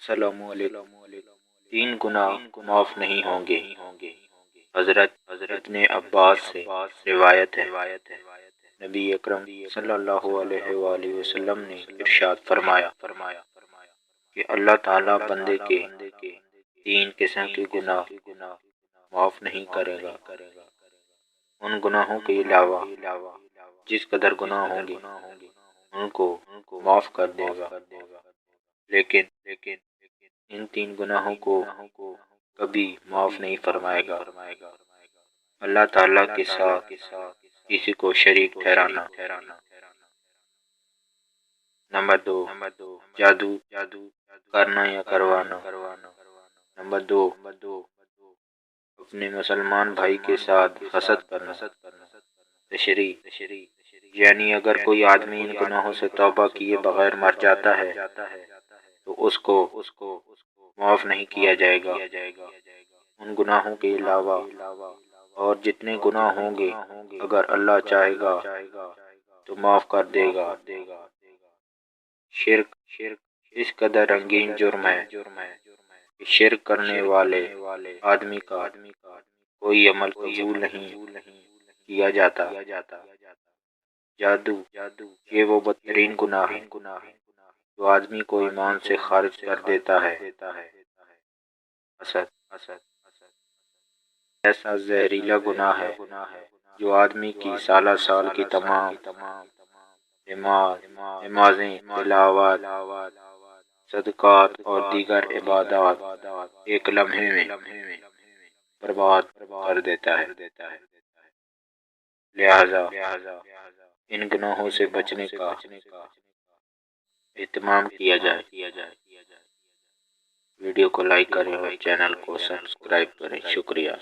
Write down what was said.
السلام علیکم۔ 3 گناہ معاف نہیں ہوں گے۔ حضرت ابن عباس سے روایت ہے، نبی اکرم صلی اللہ علیہ وآلہ وسلم نے ارشاد فرمایا کہ اللہ تعالیٰ بندے کے 3 قسم کے گناہ معاف نہیں کرے گا۔ ان گناہوں کے علاوہ جس قدر گناہ ہوں گے ان کو معاف کر دے گا، لیکن ان 3 گناہوں کو کبھی معاف نہیں فرمائے گا۔ اللہ تعالیٰ کے ساتھ کسی کو شریک ٹھہرانا۔ نمبر 2، جادو کرنا یا کروانا۔ نمبر 2، اپنے مسلمان بھائی کے ساتھ حسد کرنا۔ تشریح، یعنی اگر کوئی آدمی ان گناہوں سے توبہ کیے بغیر مر جاتا ہے تو اس کو معاف نہیں کیا جائے گا۔ ان گناہوں کے علاوہ اور جتنے گناہ ہوں گے اگر اللہ چاہے گا تو معاف کر دے گا۔ شرک اس قدر رنگین جرم ہے کہ شرک کرنے والے آدمی کا کوئی عمل قبول نہیں کیا جاتا۔ جادو یہ وہ بدترین گناہ ہے جو آدمی کو ایمان سے خارج کر دیتا ہے۔ حسد ایسا زہریلا گناہ ہے جو آدمی کی سالہ سال کی تمام نمازیں، تلاوت، صدقات اور دیگر عبادات ایک لمحے میں برباد کر دیتا ہے۔ لہذا ان گناہوں سے بچنے کا اہتمام کیا جائے۔ ویڈیو کو لائک کریں اور چینل کو سبسکرائب کریں۔ شکریہ۔